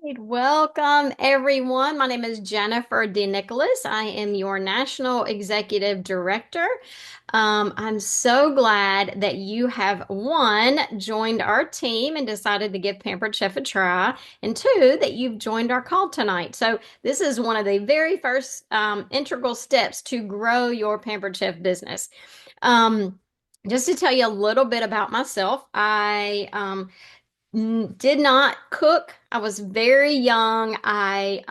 right, welcome everyone. My name is Jennifer D. Nicholas. I am your National Executive Director. I'm so glad that you have one, joined our team and decided to give Pampered Chef a try, and two, that you've joined our call tonight. So, this is one of the very first integral steps to grow your Pampered Chef business. Um, just to tell you a little bit about myself, I did not cook. I was very young. I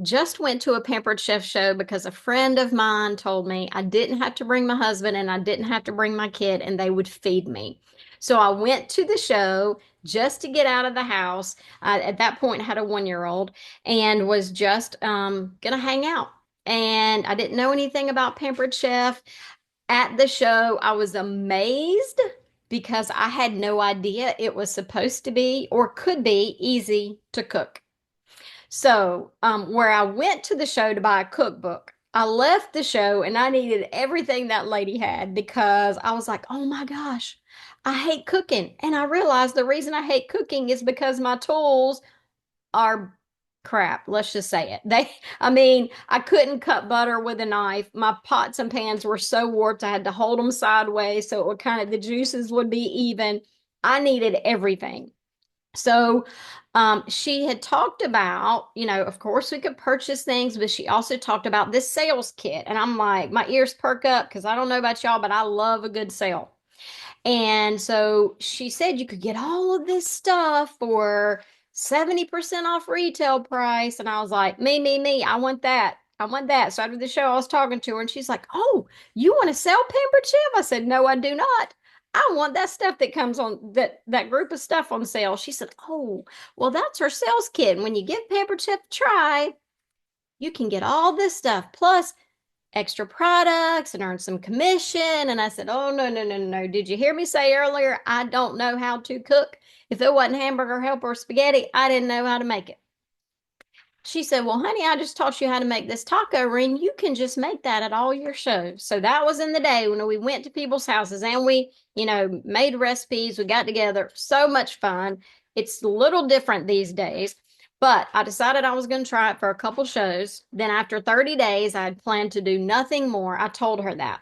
just went to a Pampered Chef show because a friend of mine told me I didn't have to bring my husband and I didn't have to bring my kid and they would feed me. So I went to the show just to get out of the house. I, at that point, had a 1 year old and was just gonna hang out. And I didn't know anything about Pampered Chef. At the show, I was amazed because I had no idea it was supposed to be or could be easy to cook. So, where I went to the show to buy a cookbook, I left the show and I needed everything that lady had because I was like, oh my gosh, I hate cooking. And I realized the reason I hate cooking is because my tools are crap. Let's just say it. I mean, I couldn't cut butter with a knife. My pots and pans were so warped, I had to hold them sideways so it would kind of, the juices would be even. I needed everything. So, she had talked about, of course we could purchase things, but she also talked about this sales kit. And I'm like, my ears perk up because I don't know about y'all, but I love a good sale. And so she said you could get all of this stuff for 70% off retail price. And I was like, me, I want that. I want that. So after the show, I was talking to her and she's like, oh, you want to sell Pampered Chef? I said, no, I do not. I want that stuff that comes on that group of stuff on sale. She said, oh, well, that's her sales kit. And when you give Pampered Chef a try, you can get all this stuff. Plus, extra products and earn some commission. And I said, oh, no, no, no, no. Did you hear me say earlier? I don't know how to cook. If it wasn't hamburger helper or spaghetti, I didn't know how to make it. She said, well, honey, I just taught you how to make this taco ring. You can just make that at all your shows. So that was in the day when we went to people's houses and we, made recipes. We got together. So much fun. It's a little different these days. But I decided I was going to try it for a couple shows. Then after 30 days, I had planned to do nothing more. I told her that.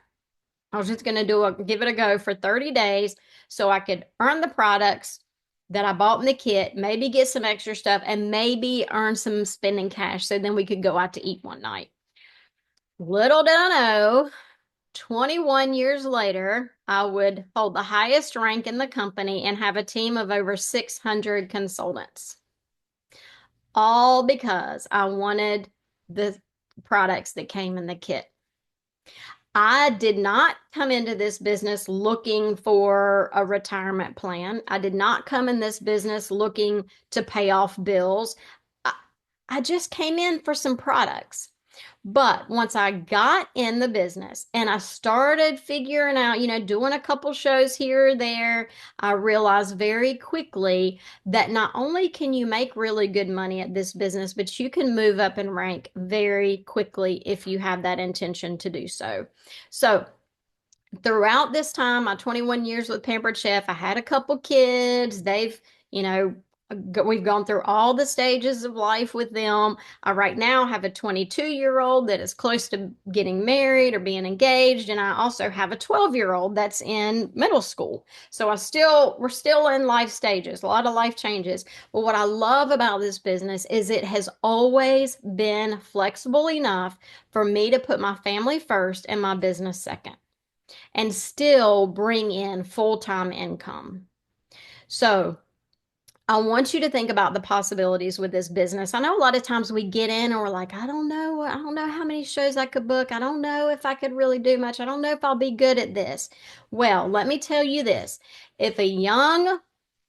I was just going to give it a go for 30 days so I could earn the products that I bought in the kit, maybe get some extra stuff, and maybe earn some spending cash so then we could go out to eat one night. Little did I know, 21 years later, I would hold the highest rank in the company and have a team of over 600 consultants, all because I wanted the products that came in the kit. I did not come into this business looking for a retirement plan. I did not come in this business looking to pay off bills. I, I just came in for some products. But once I got in the business and I started figuring out, doing a couple shows here or there, I realized very quickly that not only can you make really good money at this business, but you can move up in rank very quickly if you have that intention to do so. So, throughout this time, my 21 years with Pampered Chef, I had a couple kids. You know, we've gone through all the stages of life with them. I right now have a 22-year-old that is close to getting married or being engaged, and I also have a 12-year-old that's in middle school. So we're still in life stages, a lot of life changes. But what I love about this business is it has always been flexible enough for me to put my family first and my business second and still bring in full-time income. So I want you to think about the possibilities with this business. I know a lot of times we get in and we're like, I don't know how many shows I could book. I don't know if I could really do much. I don't know if I'll be good at this. Well, let me tell you this. If a young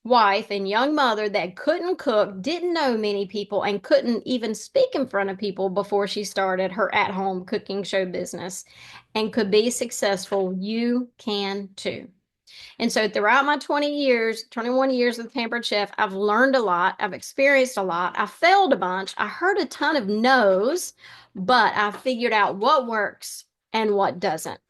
wife and young mother that couldn't cook, didn't know many people, and couldn't even speak in front of people before she started her at-home cooking show business and could be successful, you can too. And so throughout my 20 years, 21 years with Pampered Chef, I've learned a lot. I've experienced a lot. I failed a bunch. I heard a ton of no's, but I figured out what works and what doesn't.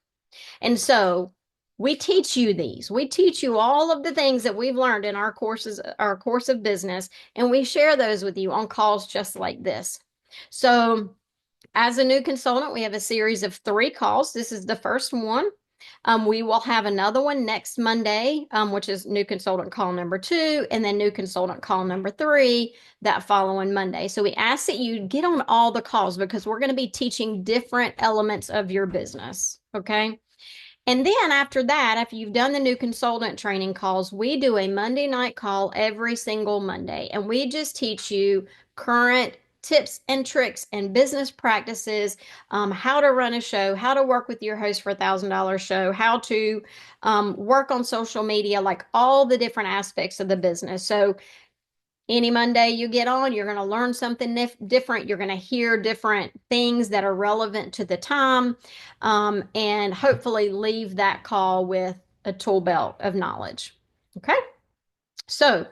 And so We teach you these. We teach you all of the things that we've learned in our courses, our course of business, and we share those with you on calls just like this. So, as a new consultant, we have a series of 3 calls. This is the first one. We will have another one next Monday, which is new consultant call number 2, and then new consultant call number 3 that following Monday. So we ask that you get on all the calls because we're going to be teaching different elements of your business. Okay. And then after that, after you've done the new consultant training calls, we do a Monday night call every single Monday. And we just teach you current tips and tricks and business practices, how to run a show, how to work with your host for $1,000 show, how to work on social media, like all the different aspects of the business. So any Monday you get on, you're going to learn something different. You're going to hear different things that are relevant to the time, and hopefully leave that call with a tool belt of knowledge. Okay. So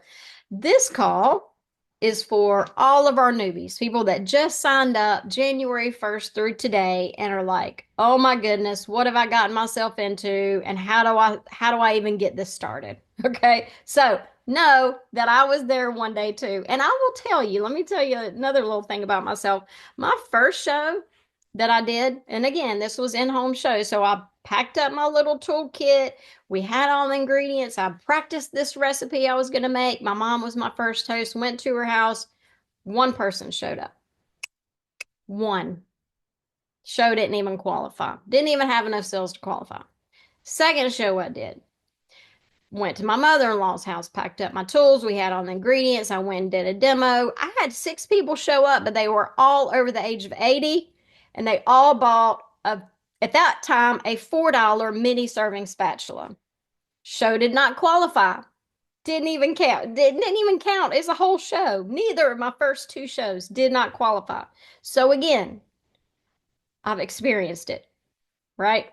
this call is for all of our newbies, people that just signed up January 1st through today and are like, "Oh my goodness, what have I gotten myself into and how do I even get this started?" Okay? So, know that I was there one day too. And I will tell you, let me tell you another little thing about myself. My first show that I did, and again, this was in-home show, so I packed up my little toolkit. We had all the ingredients. I practiced this recipe I was going to make. My mom was my first host, went to her house. One person showed up. One. Show didn't even qualify. Didn't even have enough sales to qualify. Second show I did. Went to my mother-in-law's house, packed up my tools. We had all the ingredients. I went and did a demo. I had 6 people show up, but they were all over the age of 80, and they all bought at that time, a $4 mini serving spatula. Show did not qualify. Didn't even count. Didn't even count as a whole show. Neither of my first 2 shows did not qualify. So again, I've experienced it, right?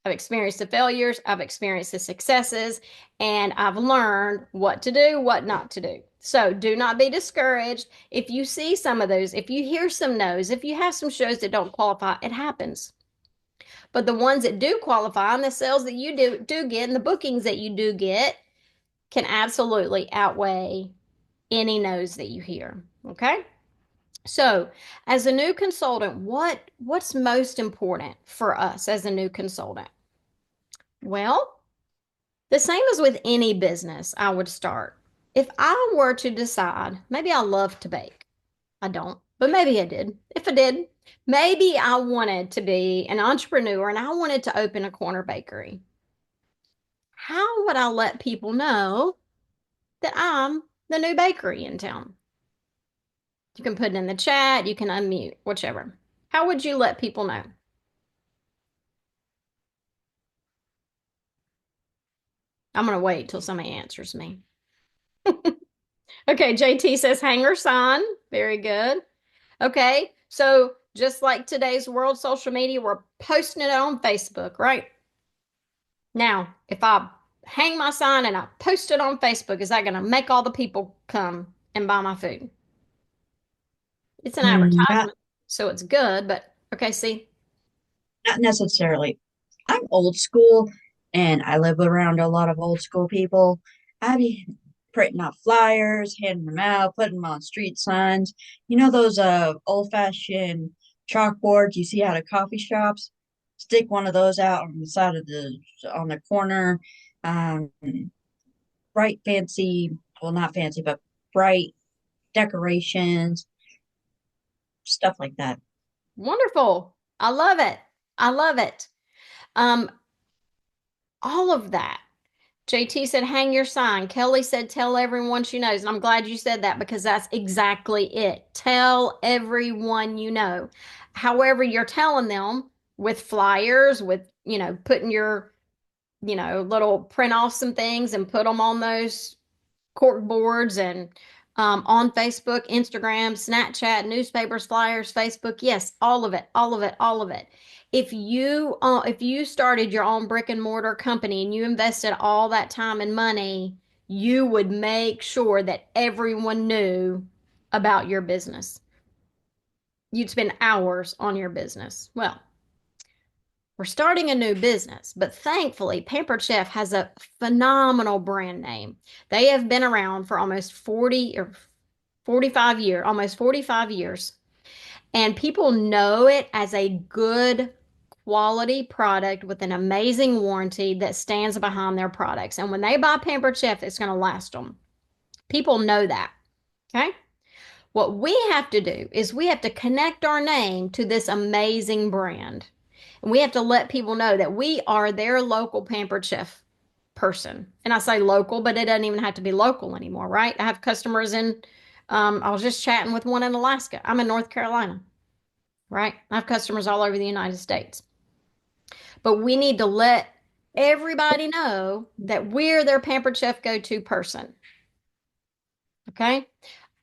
I've experienced the failures, I've experienced the successes, and I've learned what to do, what not to do. So do not be discouraged. If you see some of those, if you hear some no's, if you have some shows that don't qualify, it happens. But the ones that do qualify and the sales that you do get and the bookings that you do get can absolutely outweigh any no's that you hear. Okay. So, as a new consultant, what's most important for us as a new consultant? Well, the same as with any business, I would start. If I were to decide, maybe I love to bake. I don't, but maybe I did. If I did, maybe I wanted to be an entrepreneur and I wanted to open a corner bakery. How would I let people know that I'm the new bakery in town? You can put it in the chat, you can unmute, whichever. How would you let people know? I'm going to wait till somebody answers me. Okay, JT says hanger sign. Very good. Okay, so just like today's world social media, we're posting it on Facebook, right? Now, if I hang my sign and I post it on Facebook, is that going to make all the people come and buy my food? It's an Not advertisement, so it's good, but okay, see, not necessarily. I'm old school and I live around a lot of old school people. I be printing out flyers, handing them out, putting them on street signs. You know those old fashioned chalkboards you see out of coffee shops? Stick one of those out on the side of the on the corner. Um, bright fancy, well not fancy, but bright decorations, stuff like that. wonderful. I love it. I love it. Um, all of that. JT said, hang your sign. Kelly said, tell everyone she knows. And I'm glad you said that because that's exactly it. Tell everyone you know. However, you're telling them with flyers, with, putting your, little print off some things and put them on those cork boards and on Facebook, Instagram, Snapchat, newspapers, flyers, Facebook. Yes, all of it, all of it, all of it. If you started your own brick and mortar company and you invested all that time and money, you would make sure that everyone knew about your business. You'd spend hours on your business. Well, We're starting a new business, but thankfully, Pampered Chef has a phenomenal brand name. They have been around for almost 40 or 45 years, almost 45 years. And people know it as a good quality product with an amazing warranty that stands behind their products. And when they buy Pampered Chef, it's going to last them. People know that. Okay. What we have to do is we have to connect our name to this amazing brand. And we have to let people know that we are their local Pampered Chef person. And I say local, but it doesn't even have to be local anymore, right? I have customers I was just chatting with one in Alaska. I'm in North Carolina, right? I have customers all over the United States. But we need to let everybody know that we're their Pampered Chef go-to person. Okay.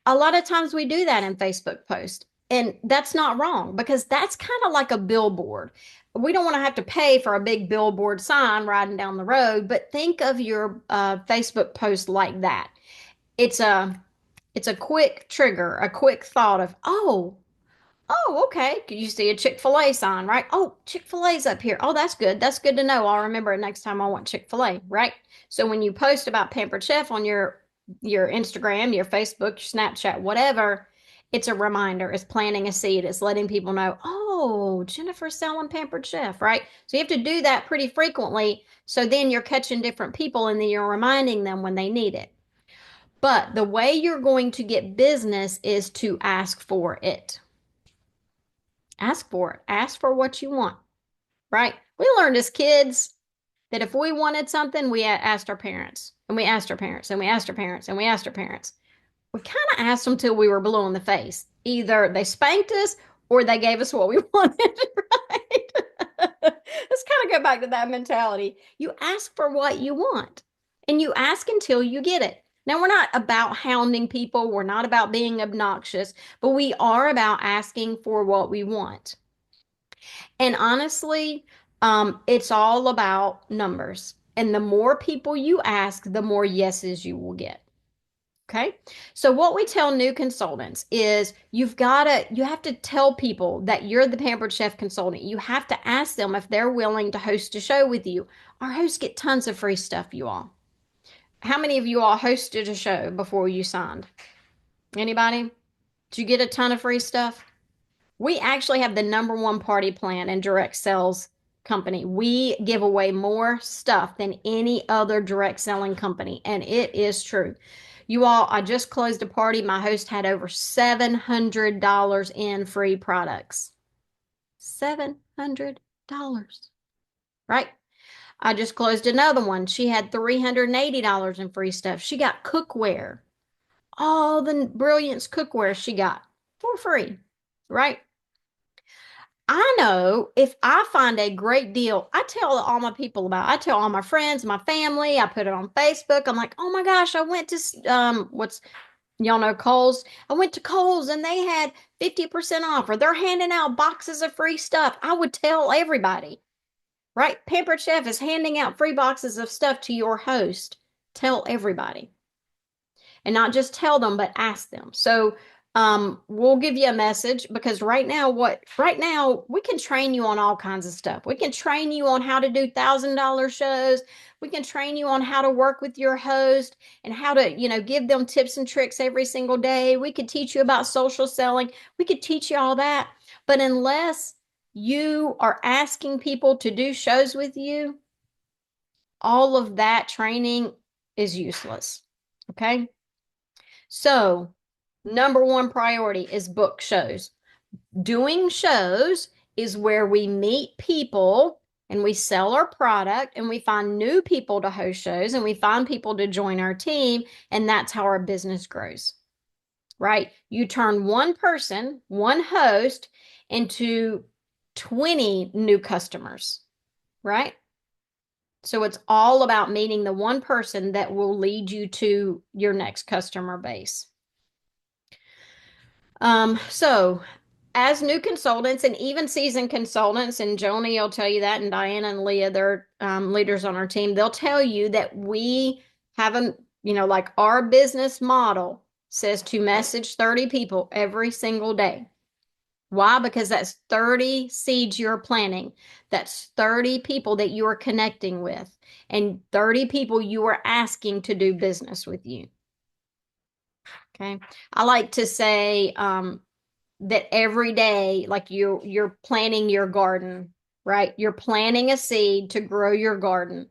A lot of times we do that in Facebook posts, and that's not wrong because that's kind of like a billboard. We don't want to have to pay for a big billboard sign riding down the road, but think of your Facebook post like that. It's a it's a quick trigger, a quick thought of, oh, okay. You see a Chick-fil-A sign, right? Oh, Chick-fil-A's up here. Oh, that's good. That's good to know. I'll remember it next time I want Chick-fil-A, right? So when you post about Pampered Chef on your Instagram, your Facebook, your Snapchat, whatever, it's a reminder. It's planting a seed. It's letting people know, oh, Jennifer's selling Pampered Chef, right? So you have to do that pretty frequently. So then you're catching different people and then you're reminding them when they need it. But the way you're going to get business is to ask for it. Ask for it. Ask for what you want, right? We learned as kids that if we wanted something, we asked our parents, and we asked our parents, and we asked our parents, and we asked our parents. We kind of asked them till we were blue in the face. Either they spanked us or they gave us what we wanted, right? Let's kind of go back to that mentality. You ask for what you want, and you ask until you get it. Now, we're not about hounding people. We're not about being obnoxious, but we are about asking for what we want. And honestly, it's all about numbers. And the more people you ask, the more yeses you will get. Okay. So what we tell new consultants is you have to tell people that you're the Pampered Chef consultant. You have to ask them if they're willing to host a show with you. Our hosts get tons of free stuff, you all. How many of you all hosted a show before you signed? Anybody? Did you get a ton of free stuff? We actually have the number one party plan in direct sales company. We give away more stuff than any other direct selling company, and it is true. You all, I just closed a party. My host had over $700 in free products. $700, right? I just closed another one. She had $380 in free stuff. She got cookware, all the Brilliance cookware she got for free, right? I know if I find a great deal, I tell all my people about it. I tell all my friends, my family, I put it on Facebook. I'm like, oh my gosh, I went to what's y'all know Kohl's. I went to Kohl's and they had 50% off, or they're handing out boxes of free stuff. I would tell everybody, right? Pampered Chef is handing out free boxes of stuff to your host. Tell everybody. And not just tell them, but ask them. So we'll give you a message because right now we can train you on all kinds of stuff. We can train you on how to do $1,000 shows. We can train you on how to work with your host and how to, give them tips and tricks every single day. We could teach you about social selling. We could teach you all that. But unless you are asking people to do shows with you, all of that training is useless. Okay. So, number one priority is book shows. Doing shows is where we meet people and we sell our product and we find new people to host shows and we find people to join our team. And that's how our business grows, right? You turn one person, one host into 20 new customers, right? So it's all about meeting the one person that will lead you to your next customer base. So as new consultants and even seasoned consultants, and Joni will tell you that, and Diana and Leah, they're leaders on our team, they'll tell you that we have like our business model says to message 30 people every single day. Why? Because that's 30 seeds you're planting. That's 30 people that you are connecting with, and 30 people you are asking to do business with you. Okay. I like to say that every day, like you're planting your garden, right? You're planting a seed to grow your garden,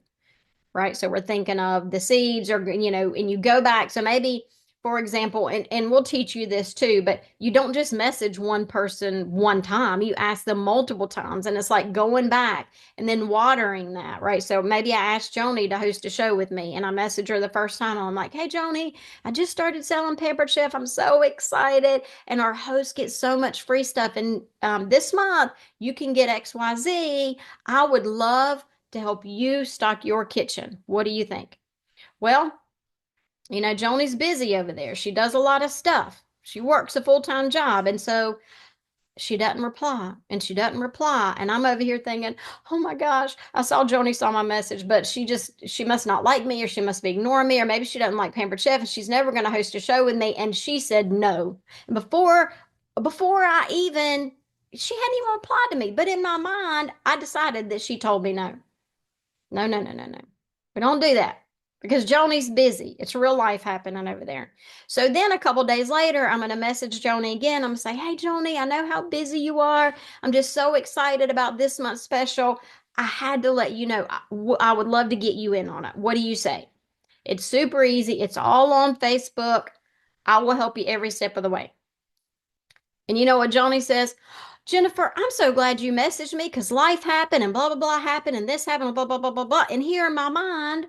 right? So we're thinking of the seeds or, and you go back. So maybe, for example, and we'll teach you this too, but you don't just message one person one time. You ask them multiple times. And it's like going back and then watering that, right? So maybe I asked Joni to host a show with me and I messaged her the first time. I'm like, hey, Joni, I just started selling Pampered Chef. I'm so excited. And our host gets so much free stuff. And this month you can get XYZ. I would love to help you stock your kitchen. What do you think? Well, Joni's busy over there. She does a lot of stuff. She works a full-time job. And so she doesn't reply and she doesn't reply. And I'm over here thinking, oh my gosh, I saw Joni saw my message, but she must not like me or she must be ignoring me, or maybe she doesn't like Pampered Chef and she's never going to host a show with me. And she said no. And before I even, she hadn't even replied to me. But in my mind, I decided that she told me no. No, no, no, no, no. We don't do that because Joni's busy. It's real life happening over there. So then a couple days later, I'm going to message Joni again. I'm going to say, hey, Joni, I know how busy you are. I'm just so excited about this month's special. I had to let you know, I would love to get you in on it. What do you say? It's super easy. It's all on Facebook. I will help you every step of the way. And you know what Joni says? Jennifer, I'm so glad you messaged me because life happened and blah, blah, blah happened and this happened, blah, blah, blah, blah, blah. And here in my mind,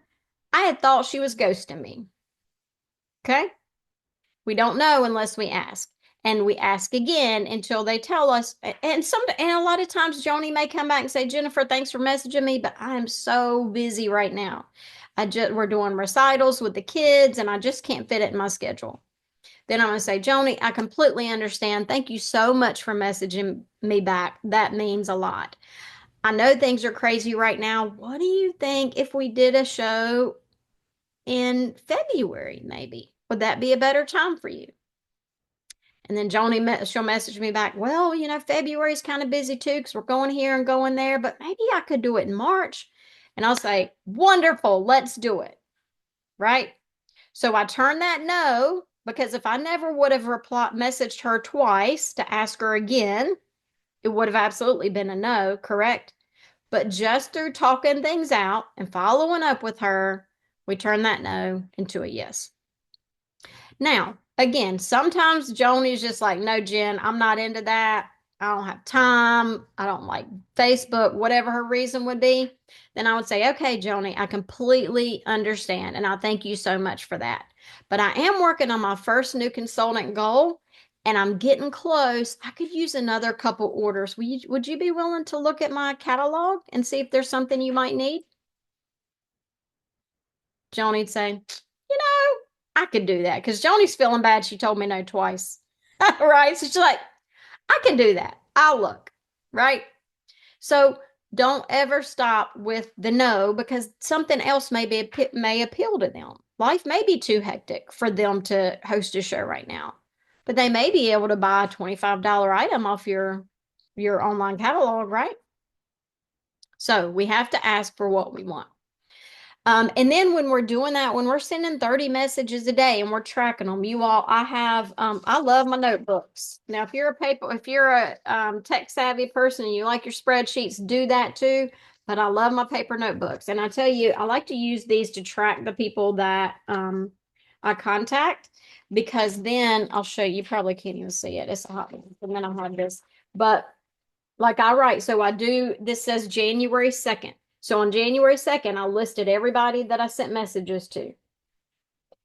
I had thought she was ghosting me. Okay. We don't know unless we ask. And we ask again until they tell us. And a lot of times Joni may come back and say, Jennifer, thanks for messaging me, but I am so busy right now. We're doing recitals with the kids and I just can't fit it in my schedule. Then I'm going to say, Joni, I completely understand. Thank you so much for messaging me back. That means a lot. I know things are crazy right now. What do you think if we did a show in February, maybe? Would that be a better time for you? And then she'll message me back, well, February's kind of busy too because we're going here and going there, but maybe I could do it in March. And I'll say, wonderful, let's do it. Right? So I turn that no because if I never would have messaged her twice to ask her again, it would have absolutely been a no, correct? But just through talking things out and following up with her, we turn that no into a yes. Now, again, sometimes Joni's just like, no, Jen, I'm not into that. I don't have time. I don't like Facebook, whatever her reason would be. Then I would say, okay, Joni, I completely understand. And I thank you so much for that. But I am working on my first new consultant goal and I'm getting close. I could use another couple orders. Would you be willing to look at my catalog and see if there's something you might need? Joni'd say, I could do that because Joni's feeling bad. She told me no twice. Right. So she's like, I can do that. I'll look. Right. So don't ever stop with the no because something else may appeal to them. Life may be too hectic for them to host a show right now, but they may be able to buy a $25 item off your online catalog, right? So we have to ask for what we want. And then when we're doing that, when we're sending 30 messages a day and we're tracking them, I love my notebooks. Now, if you're a tech savvy person and you like your spreadsheets, do that too. But I love my paper notebooks. And I tell you, I like to use these to track the people that I contact because then I'll show you, probably can't even see it. It's a hot one. And then I'll have this. But like I write, so this says January 2nd. So on January 2nd, I listed everybody that I sent messages to.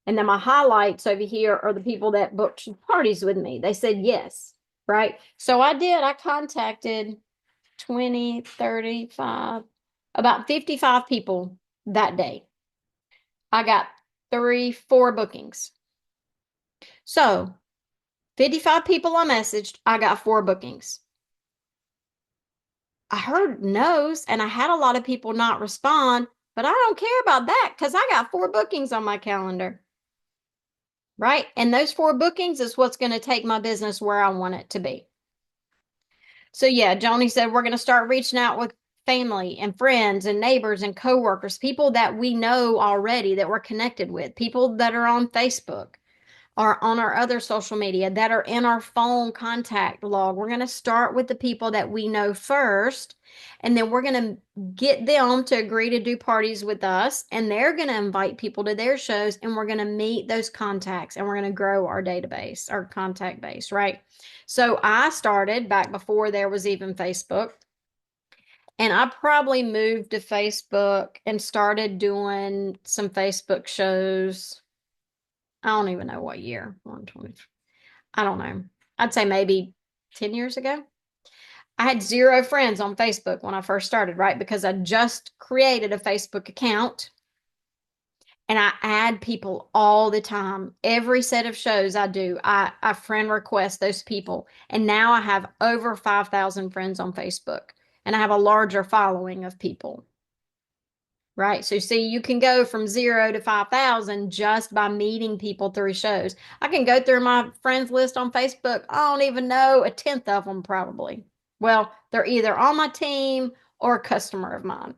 And then my highlights over here are the people that booked parties with me. They said yes, right? So I contacted 20, 35, about 55 people that day. I got 4 bookings. So 55 people I messaged, I got 4 bookings. I heard no's and I had a lot of people not respond, but I don't care about that because I got 4 bookings on my calendar. Right? And those 4 bookings is what's going to take my business where I want it to be. So yeah, Joni said we're going to start reaching out with family and friends and neighbors and coworkers, people that we know already that we're connected with, people that are on Facebook or on our other social media that are in our phone contact log. We're going to start with the people that we know first, and then we're going to get them to agree to do parties with us, and they're going to invite people to their shows, and we're going to meet those contacts, and we're going to grow our database, our contact base, right? So I started back before there was even Facebook. And I probably moved to Facebook and started doing some Facebook shows. I don't even know what year. 120. I don't know. I'd say maybe 10 years ago. I had zero friends on Facebook when I first started, right? Because I just created a Facebook account and I add people all the time. Every set of shows I do, I friend request those people. And now I have over 5,000 friends on Facebook and I have a larger following of people. Right. So see, you can go from 0 to 5,000 just by meeting people through shows. I can go through my friends list on Facebook. I don't even know a tenth of them probably. Well, they're either on my team or a customer of mine.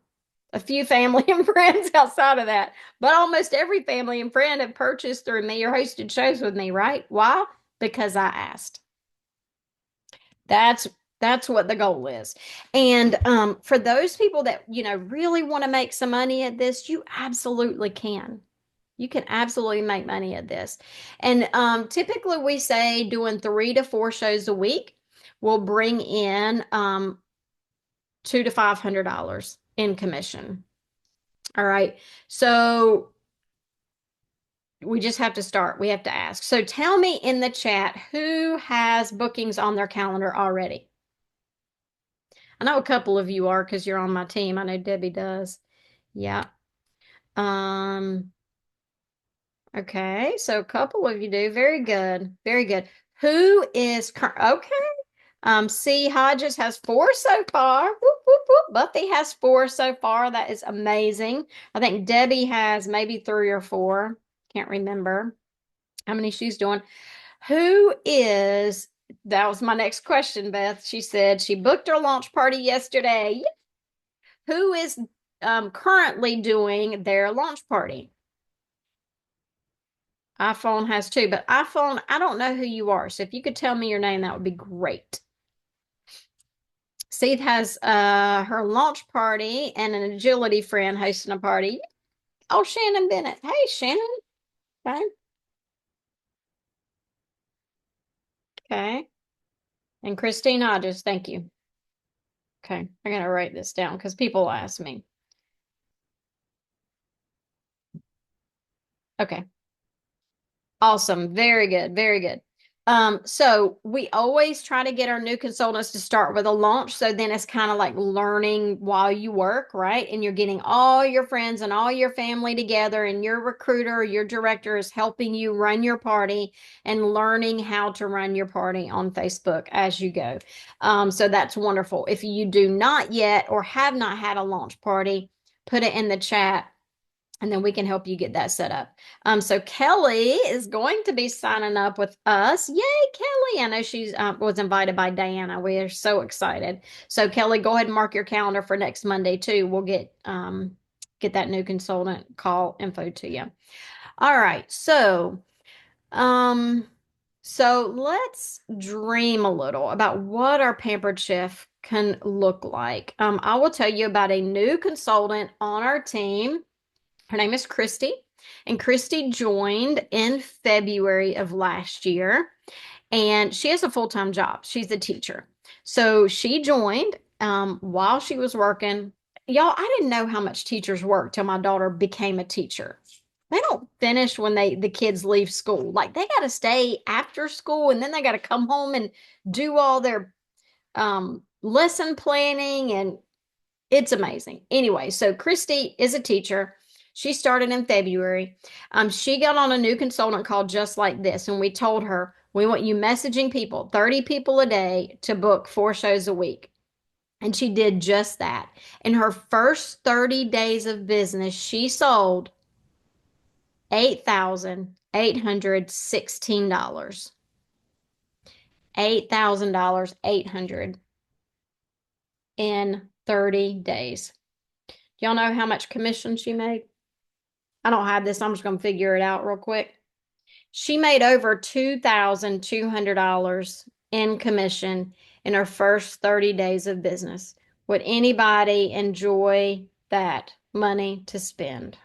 A few family and friends outside of that. But almost every family and friend have purchased through me or hosted shows with me, right? Why? Because I asked. That's that's what the goal is. And for those people that, really want to make some money at this, you absolutely can. You can absolutely make money at this. And typically we say doing 3 to 4 shows a week will bring in $200 to $500 in commission. All right. So we just have to start. We have to ask. So tell me in the chat who has bookings on their calendar already. I know a couple of you are because you're on my team. I know Debbie does. Yeah. Um, okay. So a couple of you do. Very good. Very good. Who is okay? C Hodges has 4 so far. Whoop, whoop, whoop. Buffy has 4 so far. That is amazing. I think Debbie has maybe 3 or 4. Can't remember how many she's doing. Who is, that was my next question, Beth. She said she booked her launch party yesterday. Who is currently doing their launch party? iPhone has 2, but iPhone, I don't know who you are. So if you could tell me your name, that would be great. Seeth has her launch party and an agility friend hosting a party. Oh, Shannon Bennett. Hey, Shannon. Okay. Okay. And Christine Hodges, thank you. Okay. I gotta write this down because people ask me. Okay. Awesome. Very good. Very good. So we always try to get our new consultants to start with a launch. So then it's kind of like learning while you work, right? And you're getting all your friends and all your family together, and your recruiter, your director is helping you run your party and learning how to run your party on Facebook as you go. So that's wonderful. If you do not yet or have not had a launch party, put it in the chat and then we can help you get that set up. So Kelly is going to be signing up with us. Yay, Kelly! I know she's was invited by Diana. We are so excited. So Kelly, go ahead and mark your calendar for next Monday too. We'll get that new consultant call info to you. All right. Um, so let's dream a little about what our Pampered Chef can look like. I will tell you about a new consultant on our team. Her name is Christy, and Christy joined in February of last year, and she has a full-time job. She's a teacher. So she joined while she was working. Y'all, I didn't know how much teachers work till my daughter became a teacher. They don't finish when the kids leave school. Like they got to stay after school and then they got to come home and do all their lesson planning, and it's amazing. Anyway, so Christy is a teacher. She started in February. She got on a new consultant called Just Like This, and we told her, we want you messaging people, 30 people a day to book 4 shows a week. And she did just that. In her first 30 days of business, she sold $8,816. $8,800. in 30 days. Y'all know how much commission she made? I don't have this. I'm just going to figure it out real quick. She made over $2,200 in commission in her first 30 days of business. Would anybody enjoy that money to spend?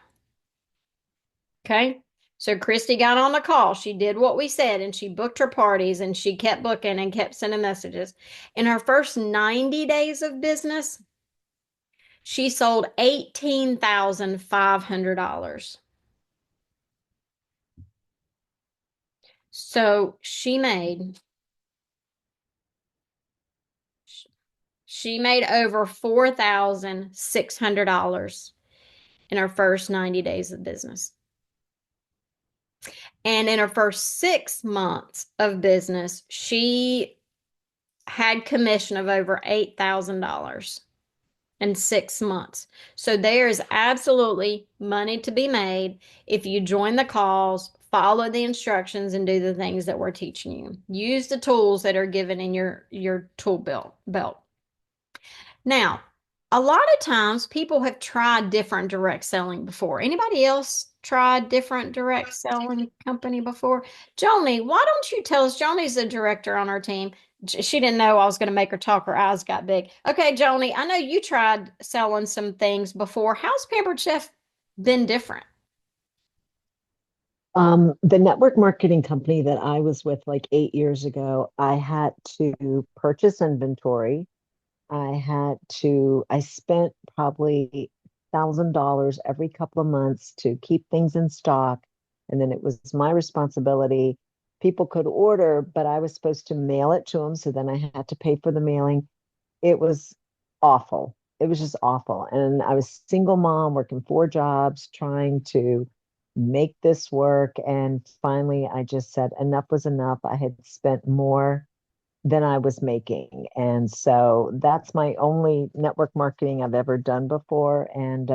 Okay. So Christy got on the call. She did what we said and she booked her parties and she kept booking and kept sending messages. In her first 90 days of business, she sold $18,500. So she made over $4,600 in her first 90 days of business. And in her first 6 months of business, she had commission of over $8,000 in 6 months. So there is absolutely money to be made if you join the calls, follow the instructions, and do the things that we're teaching you. Use the tools that are given in your tool belt. Now, a lot of times people have tried different direct selling before. Anybody else tried different direct selling company before? Joni, why don't you tell us? Joni's the director on our team. She didn't know I was going to make her talk. Her eyes got big. Okay, Joni, I know you tried selling some things before. How's Pampered Chef been different? The network marketing company that I was with like 8 years ago, I had to purchase inventory. I spent probably $1,000 every couple of months to keep things in stock. And then it was my responsibility. People could order, but I was supposed to mail it to them. So then I had to pay for the mailing. It was awful. It was just awful. And I was single mom working 4 jobs, trying to make this work. And finally, I just said enough was enough. I had spent more than I was making. And so that's my only network marketing I've ever done before. And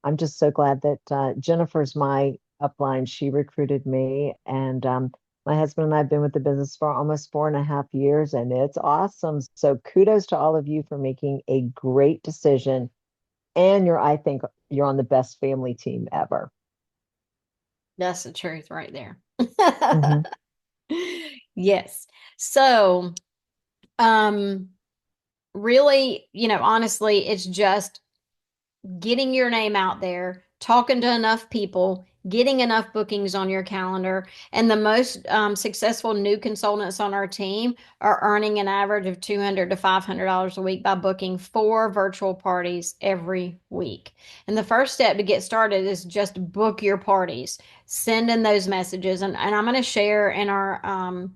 I'm just so glad that Jennifer's my upline. She recruited me. And my husband and I have been with the business for almost 4.5 years, and it's awesome. So kudos to all of you for making a great decision. And I think you're on the best family team ever. That's the truth right there. Mhm. Yes. So, um, really, honestly, it's just getting your name out there, talking to enough people, getting enough bookings on your calendar. And the most successful new consultants on our team are earning an average of $200 to $500 a week by booking 4 virtual parties every week. And the first step to get started is just book your parties, send in those messages. And I'm going to share in our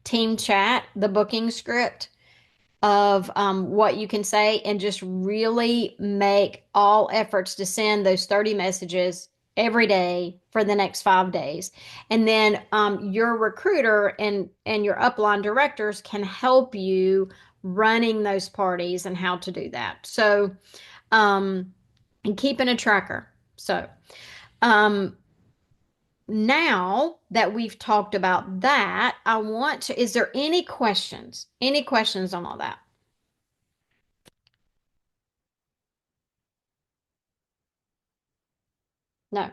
team chat the booking script of what you can say and just really make all efforts to send those 30 messages every day for the next 5 days. And then your recruiter and your upline directors can help you running those parties and how to do that. So, and keeping a tracker. So, um, now that we've talked about that, is there any questions? Any questions on all that? No.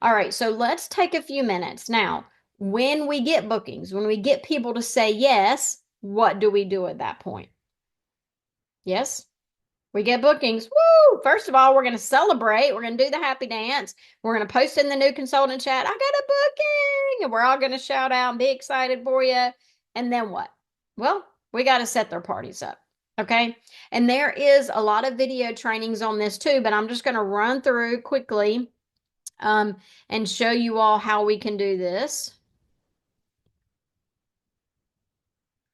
All right, so let's take a few minutes. Now, when we get bookings, when we get people to say yes, what do we do at that point? Yes, we get bookings. Woo! First of all, we're going to celebrate. We're going to do the happy dance. We're going to post in the new consultant chat, I got a booking. And we're all going to shout out and be excited for you. And then what? Well, we got to set their parties up. Okay. And there is a lot of video trainings on this too, but I'm just going to run through quickly and show you all how we can do this.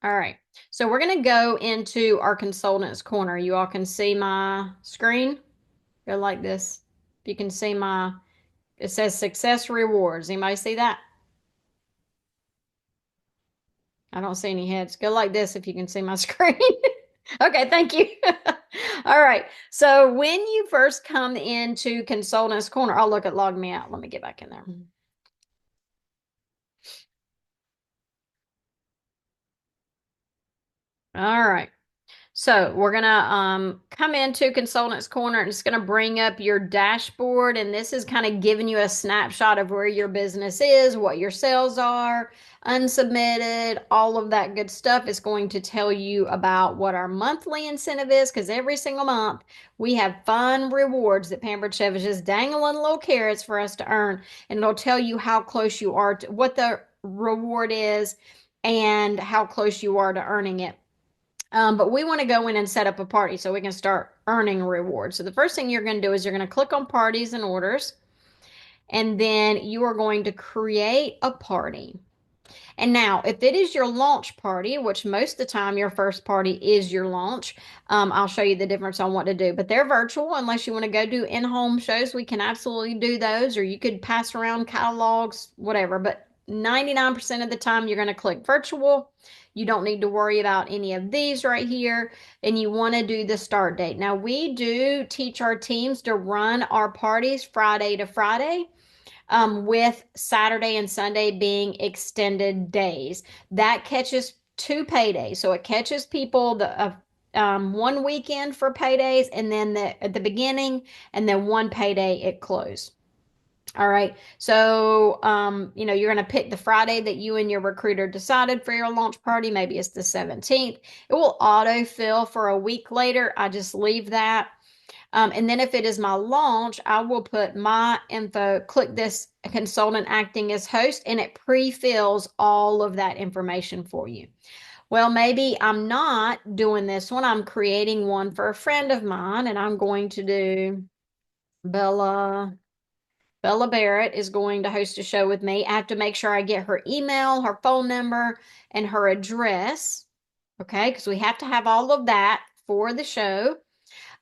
All right. So we're going to go into our consultants corner. You all can see my screen. Go like this. You can see it says success rewards. Anybody see that? I don't see any heads. Go like this if you can see my screen. Okay, thank you. All right. So when you first come into Consultants Corner, oh, look, it logged me out. Let me get back in there. All right. So we're gonna come into Consultants Corner and it's gonna bring up your dashboard, and this is kind of giving you a snapshot of where your business is, what your sales are, unsubmitted, all of that good stuff. It's going to tell you about what our monthly incentive is, because every single month we have fun rewards that Pampered Chef is just dangling little carrots for us to earn, and it'll tell you how close you are to what the reward is and how close you are to earning it. But we want to go in and set up a party so we can start earning rewards. So the first thing you're going to do is you're going to click on parties and orders, and then you are going to create a party. And now, if it is your launch party, which most of the time your first party is your launch, I'll show you the difference on what to do. But they're virtual unless you want to go do in-home shows. We can absolutely do those, or you could pass around catalogs, whatever. But 99% of the time, you're going to click virtual. You don't need to worry about any of these right here. And you want to do the start date. Now, we do teach our teams to run our parties Friday to Friday, with Saturday and Sunday being extended days. That catches two paydays. So it catches people one weekend for paydays, and then at the beginning, and then one payday at close. All right. So, you're going to pick the Friday that you and your recruiter decided for your launch party. Maybe it's the 17th. It will autofill for a week later. I just leave that. And then if it is my launch, I will put my info, click this consultant acting as host, and it pre-fills all of that information for you. Well, maybe I'm not doing this one. I'm creating one for a friend of mine, and I'm going to do Bella. Bella Barrett is going to host a show with me. I have to make sure I get her email, her phone number, and her address. Okay, because we have to have all of that for the show.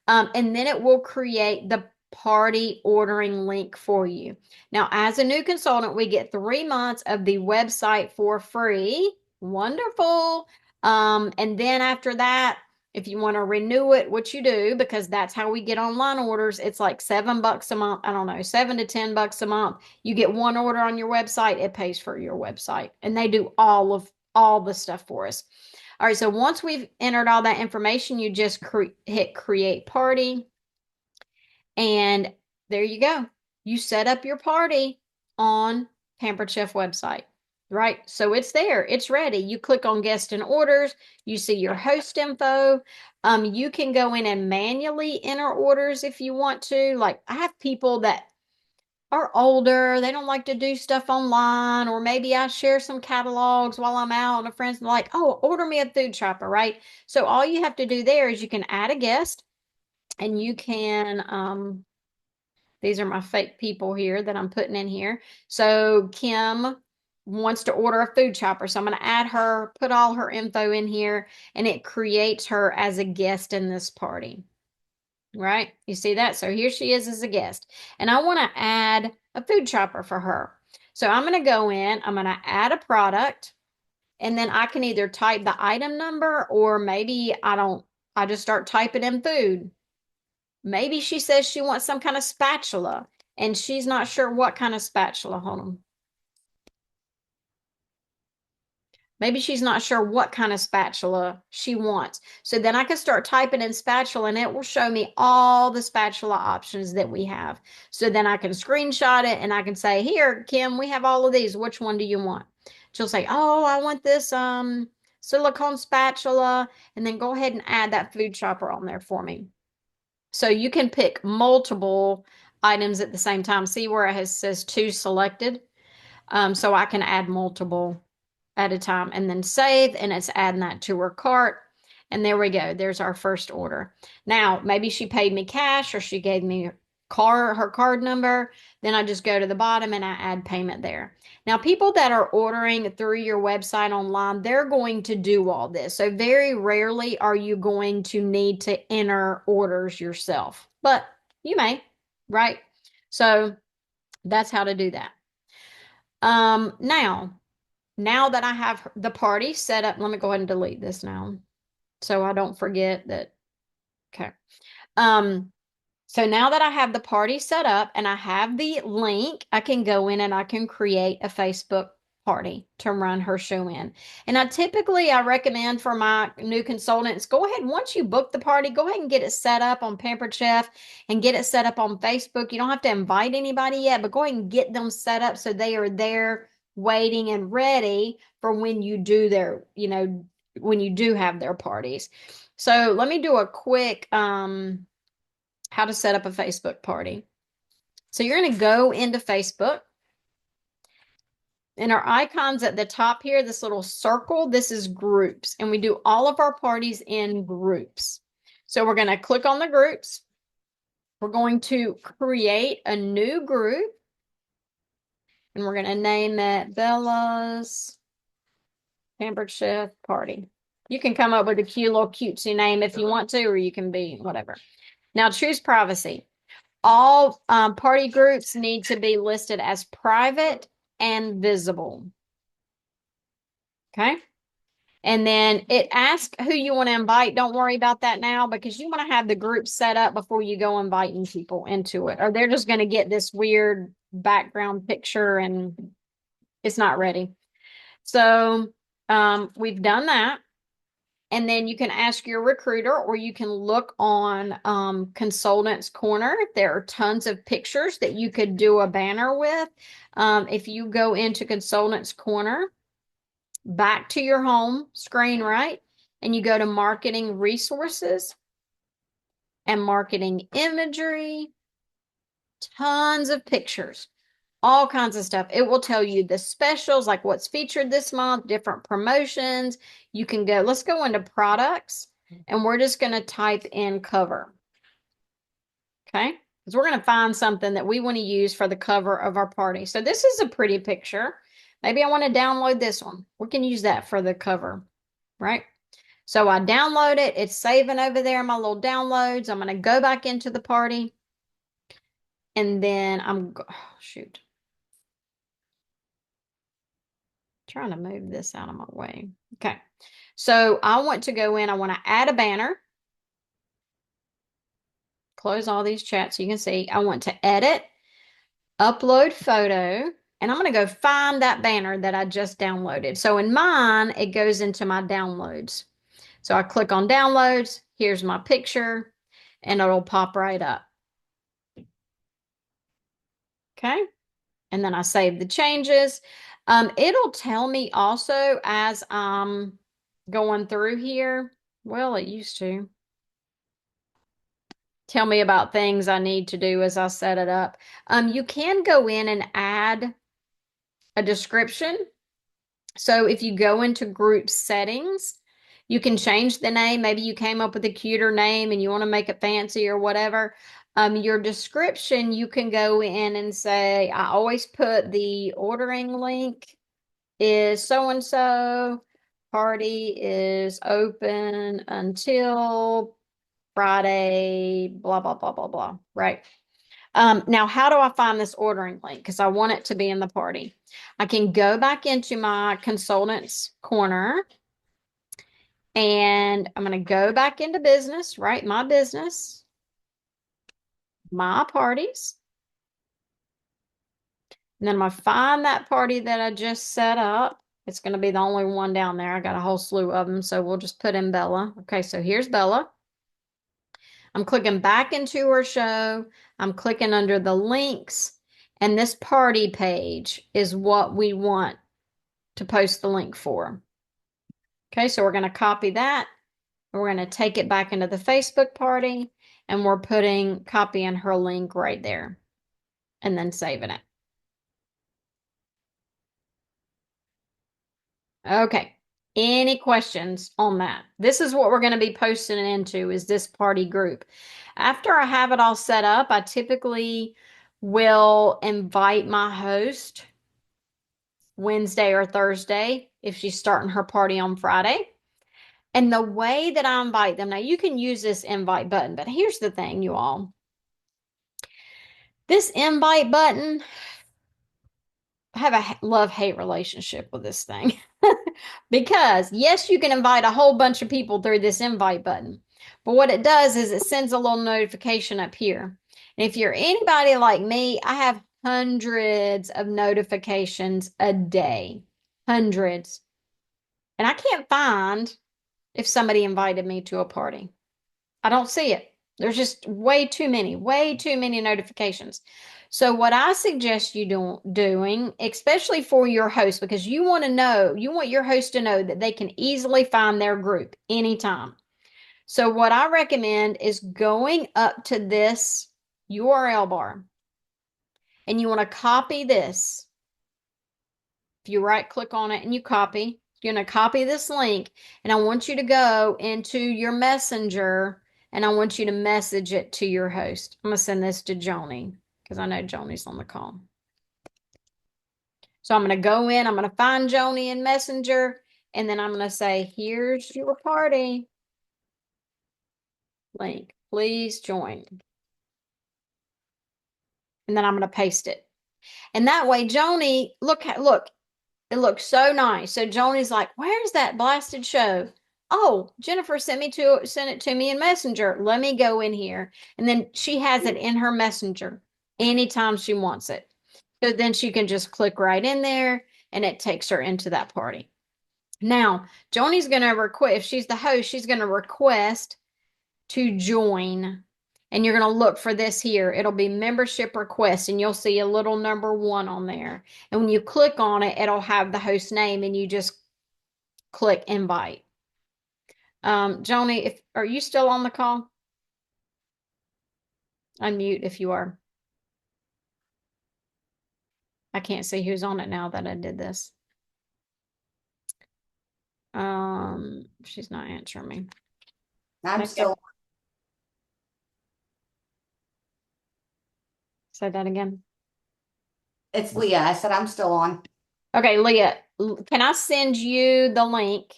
And then it will create the party ordering link for you. Now, as a new consultant, we get 3 months of the website for free. Wonderful. And then after that, if you want to renew it, what you do, because that's how we get online orders, it's like $7 a month. I don't know, $7 to $10 a month. You get one order on your website, it pays for your website. And they do all the stuff for us. All right, so once we've entered all that information, you just hit create party, and there you go. You set up your party on Pampered Chef website, right? So it's there, it's ready. You click on guest and orders, you see your host info. You can go in and manually enter orders if you want to. Like, I have people that are older, they don't like to do stuff online, or maybe I share some catalogs while I'm out and a friend's like, oh, order me a food shopper, right? So all you have to do there is you can add a guest, and you can, these are my fake people here that I'm putting in here. So Kim wants to order a food shopper. So I'm going to add her, put all her info in here, and it creates her as a guest in this party. Right? You see that? So here she is as a guest. And I want to add a food shopper for her. So I'm going to go in, I'm going to add a product, and then I can either type the item number, or maybe I just start typing in food. Maybe she says she wants some kind of spatula, and she's not sure what kind of spatula. Hold on. Maybe she's not sure what kind of spatula she wants. So then I can start typing in spatula, and it will show me all the spatula options that we have. So then I can screenshot it, and I can say, here, Kim, we have all of these. Which one do you want? She'll say, oh, I want this silicone spatula, and then go ahead and add that food shopper on there for me. So you can pick multiple items at the same time. See where it says two selected? So I can add multiple at a time, and then save, and it's adding that to her cart. And there we go. There's our first order. Now, maybe she paid me cash, or she gave me her card number. Then I just go to the bottom and I add payment there. Now, people that are ordering through your website online, they're going to do all this. So very rarely are you going to need to enter orders yourself, but you may, right? So that's how to do that. Now that I have the party set up, let me go ahead and delete this now so I don't forget that. Okay. So now that I have the party set up and I have the link, I can go in and I can create a Facebook party to run her show in. And I recommend for my new consultants, go ahead, once you book the party, go ahead and get it set up on Pampered Chef and get it set up on Facebook. You don't have to invite anybody yet, but go ahead and get them set up so they are there waiting and ready for when you do when you do have their parties. So let me do a quick how to set up a Facebook party. So you're going to go into Facebook. And our icons at the top here, this little circle, this is groups. And we do all of our parties in groups. So we're going to click on the groups. We're going to create a new group. And we're going to name it Bella's Pampered Chef Party. You can come up with a cute little cutesy name if you want to, or you can be whatever. Now choose privacy. All party groups need to be listed as private and visible. Okay. And then it asks who you want to invite. Don't worry about that now because you want to have the group set up before you go inviting people into it, or they're just going to get this weird background picture and it's not ready. So we've done that. And then you can ask your recruiter, or you can look on Consultants Corner. There are tons of pictures that you could do a banner with. If you go into Consultants Corner, back to your home screen, right? And you go to Marketing Resources and Marketing Imagery, tons of pictures. All kinds of stuff. It will tell you the specials, like what's featured this month, different promotions. You can go, let's go into products, and we're just going to type in cover. Okay? Because we're going to find something that we want to use for the cover of our party. So this is a pretty picture. Maybe I want to download this one. We can use that for the cover, right? So I download it. It's saving over there in my little downloads. I'm going to go back into the party. And then shoot. Trying to move this out of my way. Okay. So I want to go in. I want to add a banner. Close all these chats so you can see. I want to edit, upload photo, and I'm going to go find that banner that I just downloaded. So in mine, it goes into my downloads. So I click on downloads. Here's my picture, and it'll pop right up. Okay. And then I save the changes. It'll tell me also as I'm going through here. Well, it used to tell me about things I need to do as I set it up. You can go in and add a description. So if you go into group settings, you can change the name. Maybe you came up with a cuter name and you want to make it fancy or whatever. Your description, you can go in and say, I always put the ordering link is so-and-so, party is open until Friday, blah, blah, blah, blah, blah, right? Now, how do I find this ordering link? Because I want it to be in the party. I can go back into my Consultants Corner, and I'm going to go back into business, right? My business. My parties. And then I'm going to find that party that I just set up. It's going to be the only one down there. I got a whole slew of them, so we'll just put in Bella. Okay, so here's Bella. I'm clicking back into her show. I'm clicking under the links, and this party page is what we want to post the link for. Okay, so we're going to copy that. We're going to take it back into the Facebook party, and we're copying her link right there and then saving it. Okay. Any questions on that? This is what we're going to be posting into is this party group. After I have it all set up, I typically will invite my host Wednesday or Thursday if she's starting her party on Friday. And the way that I invite them, now you can use this invite button, but here's the thing, you all. This invite button, I have a love-hate relationship with this thing. Because yes, you can invite a whole bunch of people through this invite button. But what it does is it sends a little notification up here. And if you're anybody like me, I have hundreds of notifications a day. hundreds. And I can't find if somebody invited me to a party. I don't see it. There's just way too many notifications. So what I suggest you doing, especially for your host, because you want to know, you want your host to know that they can easily find their group anytime. So what I recommend is going up to this URL bar and you want to copy this. If you right click on it and you copy, you're going to copy this link and I want you to go into your messenger and I want you to message it to your host. I'm going to send this to Joni because I know Joni's on the call. So I'm going to go in, I'm going to find Joni in Messenger, and then I'm going to say, here's your party link. Please join. And then I'm going to paste it. And that way, Joni, look, it looks so nice. So Joni's like, where's that blasted show? Oh, Jennifer sent it to me in Messenger. Let me go in here. And then she has it in her Messenger anytime she wants it. So then she can just click right in there and it takes her into that party. Now, Joni's going to request, if she's the host, she's going to request to join. And you're going to look for this here. It'll be membership request, and you'll see a little number 1 on there. And when you click on it, it'll have the host name, and you just click invite. Joni, are you still on the call? Unmute if you are. I can't see who's on it now that I did this. She's not answering me. I'm Okay. still, Say that again. it's Leah. I said I'm still on. Okay, Leah, can I send you the link?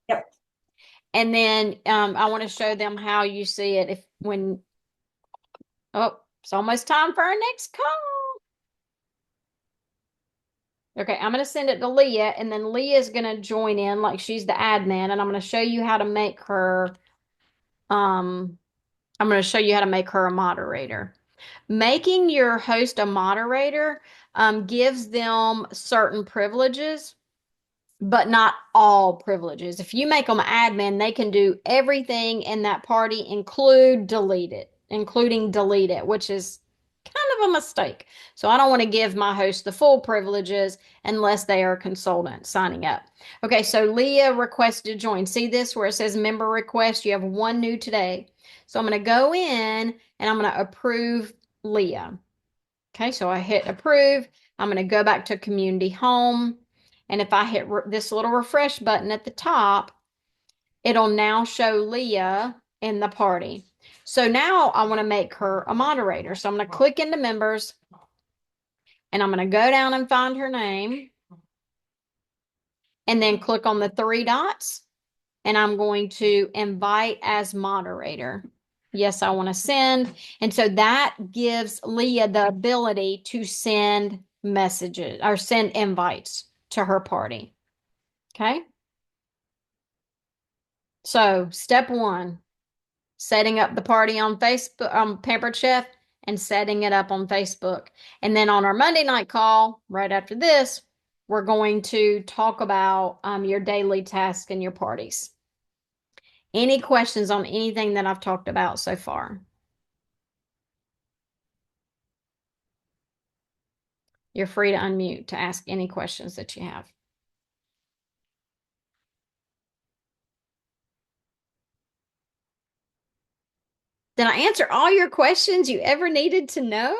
Yep. And then I want to show them how you see it oh, it's almost time for our next call. Okay, I'm going to send it to Leah, and then Leah's going to join in like she's the admin, and I'm going to show you how to make her I'm going to show you how to make her a moderator. Making your host a moderator gives them certain privileges, but not all privileges. If you make them admin, they can do everything in that party, including delete it, which is kind of a mistake. So I don't want to give my host the full privileges unless they are a consultant signing up. Okay, so Leah requested to join. See this where it says member request? You have 1 new today. So I'm going to go in and I'm going to approve Leah. Okay, so I hit approve. I'm going to go back to community home. And if I hit this little refresh button at the top, it'll now show Leah in the party. So now I want to make her a moderator. So I'm going to click into members and I'm going to go down and find her name and then click on the 3 dots and I'm going to invite as moderator. Yes, I want to send. And so that gives Leah the ability to send messages or send invites to her party. Okay. So step 1, setting up the party on Facebook, Pampered Chef, and setting it up on Facebook. And then on our Monday night call, right after this, we're going to talk about your daily task and your parties. Any questions on anything that I've talked about so far? You're free to unmute to ask any questions that you have. Did I answer all your questions you ever needed to know?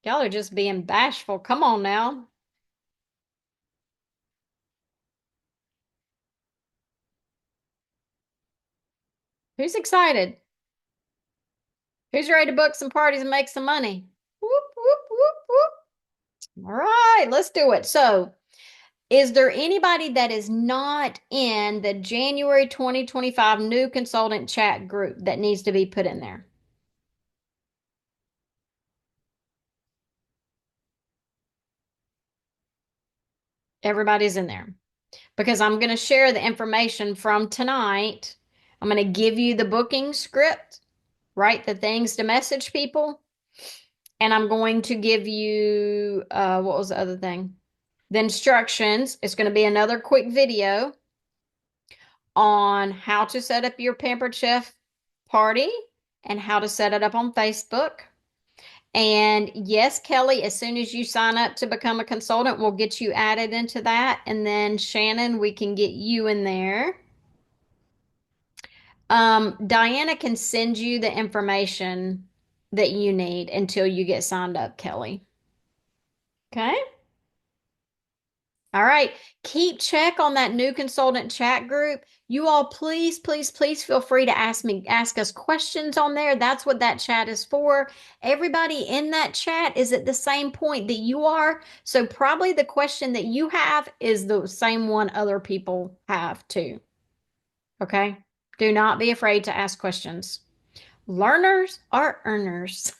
Y'all are just being bashful. Come on now. Who's excited? Who's ready to book some parties and make some money? Whoop, whoop, whoop, whoop. All right, let's do it. So, is there anybody that is not in the January 2025 new consultant chat group that needs to be put in there? Everybody's in there because I'm going to share the information from tonight. I'm going to give you the booking script, write the things to message people, and I'm going to give you, what was the other thing? The instructions is going to be another quick video on how to set up your Pampered Chef party and how to set it up on Facebook. And yes, Kelly, as soon as you sign up to become a consultant, we'll get you added into that. And then Shannon, we can get you in there. Diana can send you the information that you need until you get signed up, Kelly. Okay? All right. Keep check on that new consultant chat group. You all please, please, please feel free to ask us questions on there. That's what that chat is for. Everybody in that chat is at the same point that you are. So probably the question that you have is the same one other people have too. Okay? Do not be afraid to ask questions. Learners are earners.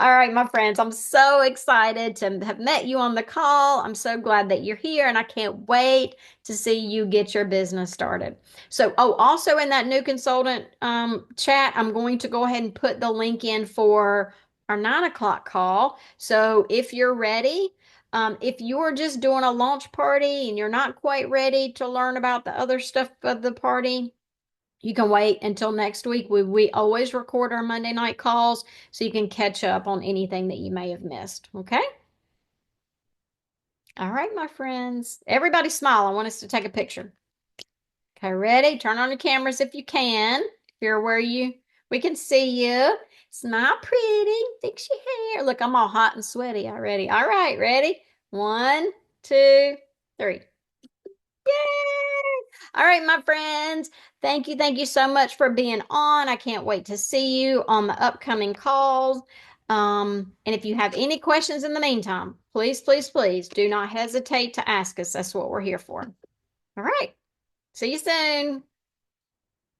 All right, my friends, I'm so excited to have met you on the call. I'm so glad that you're here, and I can't wait to see you get your business started. So, oh, also in that new consultant chat, I'm going to go ahead and put the link in for our 9 o'clock call. So if you're ready, if you're just doing a launch party and you're not quite ready to learn about the other stuff of the party, you can wait until next week. We always record our Monday night calls so you can catch up on anything that you may have missed. Okay? All right, my friends. Everybody smile. I want us to take a picture. Okay, ready? Turn on your cameras if you can. If you're where we can see you. Smile pretty. Fix your hair. Look, I'm all hot and sweaty already. All right, ready? 1, 2, 3. Yay! All right, my friends. Thank you so much for being on. I can't wait to see you on the upcoming calls. And if you have any questions in the meantime, please, please, please do not hesitate to ask us. That's what we're here for. All right. See you soon.